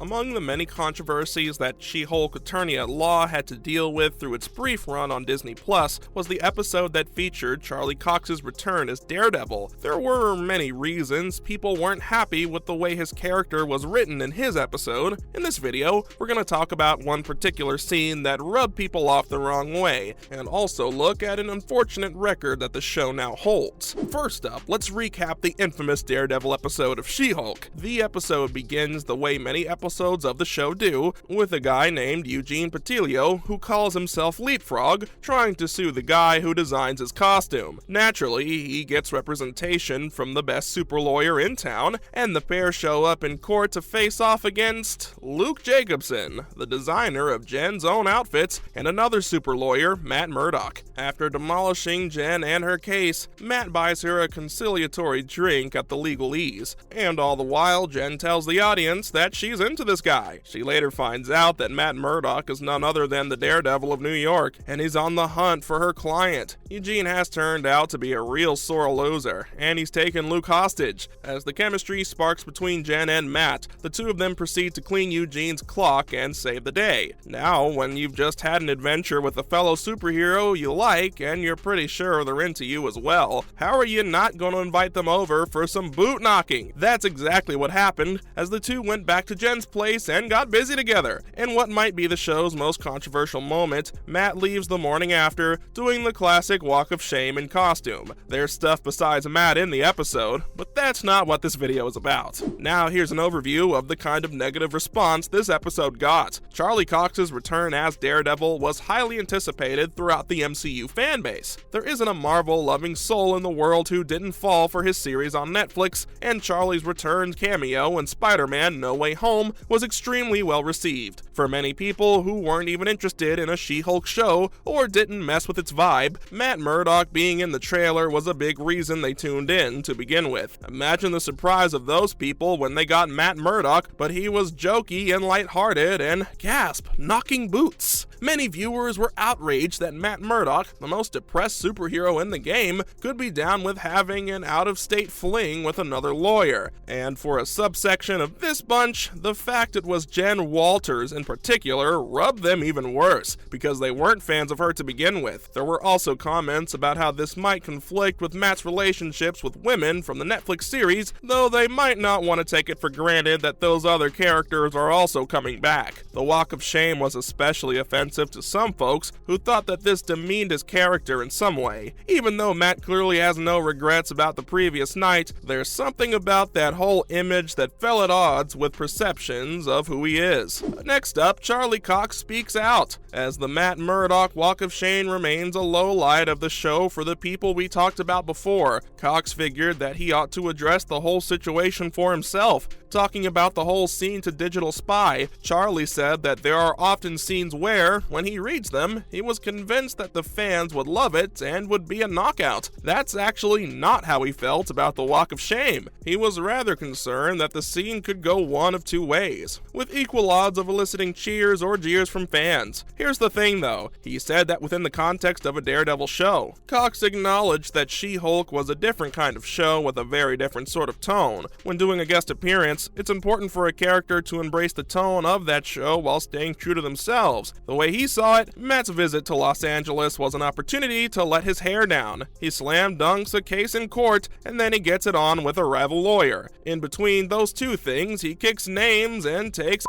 Among the many controversies that She-Hulk Attorney-at-Law had to deal with through its brief run on Disney Plus was the episode that featured Charlie Cox's return as Daredevil. There were many reasons people weren't happy with the way his character was written in his episode. In this video, we're going to talk about one particular scene that rubbed people off the wrong way, and also look at an unfortunate record that the show now holds. First up, let's recap the infamous Daredevil episode of She-Hulk. The episode begins the way many episodes of the show do, with a guy named Eugene Petilio who calls himself Leapfrog, trying to sue the guy who designs his costume. Naturally, he gets representation from the best super lawyer in town, and the pair show up in court to face off against Luke Jacobson, the designer of Jen's own outfits, and another super lawyer, Matt Murdock. After demolishing Jen and her case, Matt buys her a conciliatory drink at the legalese, and all the while Jen tells the audience that she's into this guy. She later finds out that Matt Murdock is none other than the Daredevil of New York, and he's on the hunt for her client. Eugene has turned out to be a real sore loser, and he's taken Luke hostage. As the chemistry sparks between Jen and Matt, the two of them proceed to clean Eugene's clock and save the day. Now, when you've just had an adventure with a fellow superhero you like, and you're pretty sure they're into you as well, how are you not going to invite them over for some boot knocking? That's exactly what happened, as the two went back to Jen's place and got busy together. In what might be the show's most controversial moment, Matt leaves the morning after, doing the classic walk of shame in costume. There's stuff besides Matt in the episode, but that's not what this video is about. Now here's an overview of the kind of negative response this episode got. Charlie Cox's return as Daredevil was highly anticipated throughout the MCU fanbase. There isn't a Marvel-loving soul in the world who didn't fall for his series on Netflix, and Charlie's return cameo in Spider-Man No Way Home was extremely well received. For many people who weren't even interested in a She-Hulk show or didn't mess with its vibe, Matt Murdock being in the trailer was a big reason they tuned in to begin with. Imagine the surprise of those people when they got Matt Murdock, but he was jokey and lighthearted and, gasp, knocking boots. Many viewers were outraged that Matt Murdock, the most depressed superhero in the game, could be down with having an out-of-state fling with another lawyer. And for a subsection of this bunch, the fact it was Jen Walters in particular rubbed them even worse, because they weren't fans of her to begin with. There were also comments about how this might conflict with Matt's relationships with women from the Netflix series, though they might not want to take it for granted that those other characters are also coming back. The walk of shame was especially offensive to some folks who thought that this demeaned his character in some way. Even though Matt clearly has no regrets about the previous night, there's something about that whole image that fell at odds with perceptions of who he is. Next up, Charlie Cox speaks out, as the Matt Murdock walk of shame remains a low light of the show for the people we talked about before. Cox figured that he ought to address the whole situation for himself. Talking about the whole scene to Digital Spy, Charlie said that there are often scenes where, when he reads them, he was convinced that the fans would love it and would be a knockout. That's actually not how he felt about the walk of shame. He was rather concerned that the scene could go one of two ways, with equal odds of eliciting cheers or jeers from fans. Here's the thing though, he said that within the context of a Daredevil show. Cox acknowledged that She-Hulk was a different kind of show with a very different sort of tone. When doing a guest appearance, it's important for a character to embrace the tone of that show while staying true to themselves. The way he saw it, Matt's visit to Los Angeles was an opportunity to let his hair down. He slam dunks a case in court, and then he gets it on with a rival lawyer. In between those two things, he kicks names and takes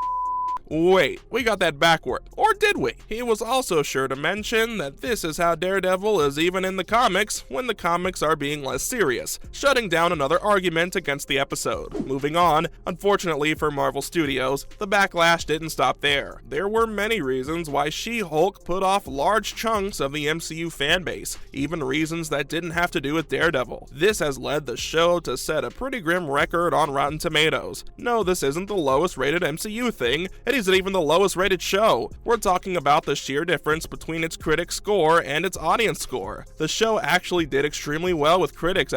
Wait, we got that backward. Or did we? He was also sure to mention that this is how Daredevil is even in the comics when the comics are being less serious, shutting down another argument against the episode. Moving on, unfortunately for Marvel Studios, the backlash didn't stop there. There were many reasons why She-Hulk put off large chunks of the MCU fanbase, even reasons that didn't have to do with Daredevil. This has led the show to set a pretty grim record on Rotten Tomatoes. No, this isn't the lowest rated MCU thing, it isn't even the lowest rated show. We're talking about the sheer difference between its critic score and its audience score. The show actually did extremely well with critics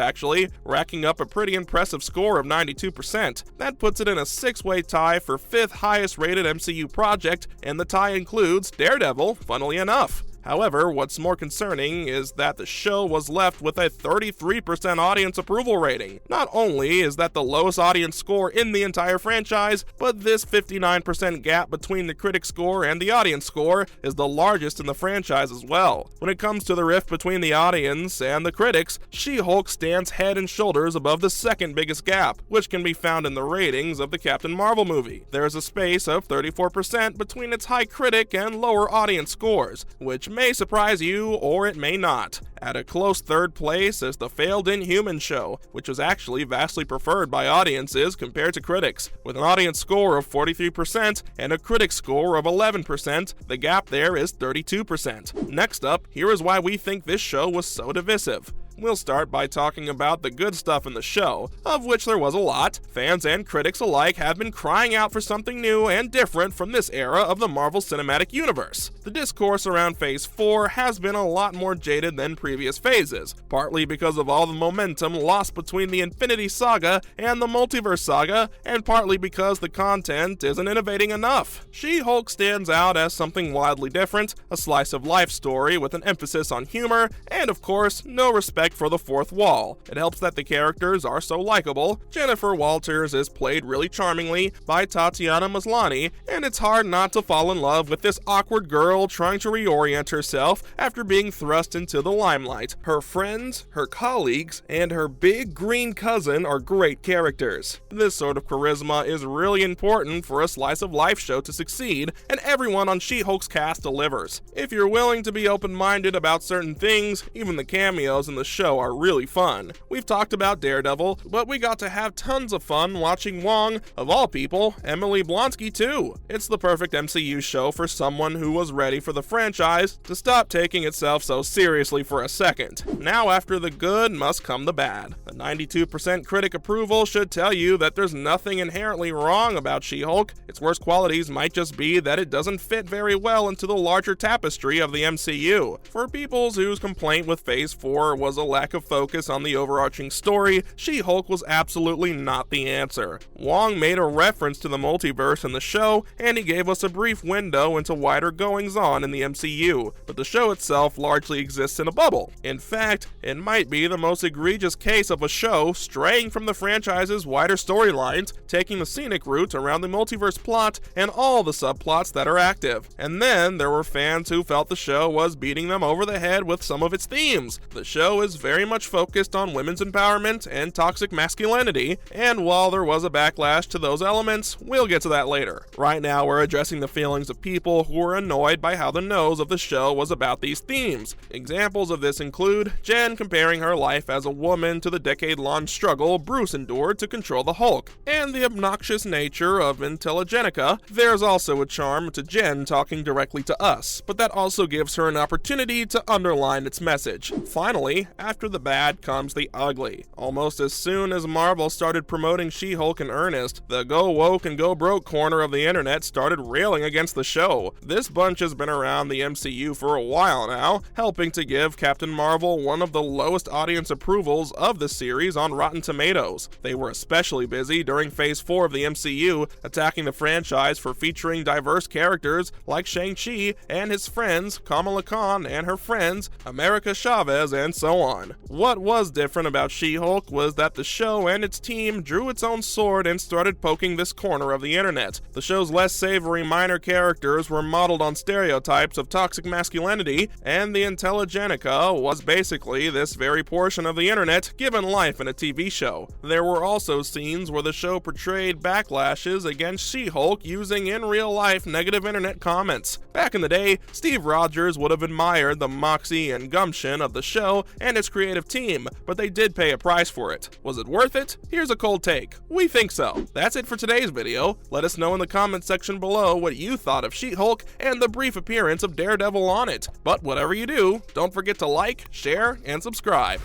racking up a pretty impressive score of 92%. That puts it in a 6-way tie for 5th highest rated MCU project, and the tie includes Daredevil, funnily enough. However, what's more concerning is that the show was left with a 33% audience approval rating. Not only is that the lowest audience score in the entire franchise, but this 59% gap between the critic score and the audience score is the largest in the franchise as well. When it comes to the rift between the audience and the critics, She-Hulk stands head and shoulders above the second biggest gap, which can be found in the ratings of the Captain Marvel movie. There is a space of 34% between its high critic and lower audience scores, which may surprise you or it may not. At a close third place is the failed Inhuman show, which was actually vastly preferred by audiences compared to critics. With an audience score of 43% and a critic score of 11%, the gap there is 32%. Next up, here is why we think this show was so divisive. We'll start by talking about the good stuff in the show, of which there was a lot. Fans and critics alike have been crying out for something new and different from this era of the Marvel Cinematic Universe. The discourse around Phase 4 has been a lot more jaded than previous phases, partly because of all the momentum lost between the Infinity Saga and the Multiverse Saga, and partly because the content isn't innovating enough. She-Hulk stands out as something wildly different, a slice of life story with an emphasis on humor, and of course, no respect for the fourth wall. It helps that the characters are so likable. Jennifer Walters is played really charmingly by Tatiana Maslany, and it's hard not to fall in love with this awkward girl trying to reorient herself after being thrust into the limelight. Her friends, her colleagues, and her big green cousin are great characters. This sort of charisma is really important for a slice of life show to succeed, and everyone on She-Hulk's cast delivers. If you're willing to be open-minded about certain things, even the cameos in the show are really fun. We've talked about Daredevil, but we got to have tons of fun watching Wong, of all people, Emily Blonsky too. It's the perfect MCU show for someone who was ready for the franchise to stop taking itself so seriously for a second. Now after the good must come the bad. The 92% critic approval should tell you that there's nothing inherently wrong about She-Hulk. Its worst qualities might just be that it doesn't fit very well into the larger tapestry of the MCU. For people whose complaint with Phase 4 was a lack of focus on the overarching story, She-Hulk was absolutely not the answer. Wong made a reference to the multiverse in the show, and he gave us a brief window into wider goings-on in the MCU, but the show itself largely exists in a bubble. In fact, it might be the most egregious case of a show straying from the franchise's wider storylines, taking the scenic route around the multiverse plot and all the subplots that are active. And then there were fans who felt the show was beating them over the head with some of its themes. The show is very much focused on women's empowerment and toxic masculinity, and while there was a backlash to those elements, we'll get to that later. Right now, we're addressing the feelings of people who were annoyed by how the nose of the show was about these themes. Examples of this include Jen comparing her life as a woman to the decade-long struggle Bruce endured to control the Hulk, and the obnoxious nature of Intelligenica. There's also a charm to Jen talking directly to us, but that also gives her an opportunity to underline its message. Finally, after the bad comes the ugly. Almost as soon as Marvel started promoting She-Hulk in earnest, the go woke and go broke corner of the internet started railing against the show. This bunch has been around the MCU for a while now, helping to give Captain Marvel one of the lowest audience approvals of the series on Rotten Tomatoes. They were especially busy during Phase 4 of the MCU, attacking the franchise for featuring diverse characters like Shang-Chi and his friends, Kamala Khan and her friends, America Chavez, and so on. What was different about She-Hulk was that the show and its team drew its own sword and started poking this corner of the internet. The show's less savory minor characters were modeled on stereotypes of toxic masculinity, and the Intelligenica was basically this very portion of the internet given life in a TV show. There were also scenes where the show portrayed backlashes against She-Hulk using in real life negative internet comments. Back in the day, Steve Rogers would have admired the moxie and gumption of the show and its creative team, but they did pay a price for it. Was it worth it? Here's a cold take. We think so. That's it for today's video. Let us know in the comments section below what you thought of She-Hulk and the brief appearance of Daredevil on it. But whatever you do, don't forget to like, share, and subscribe.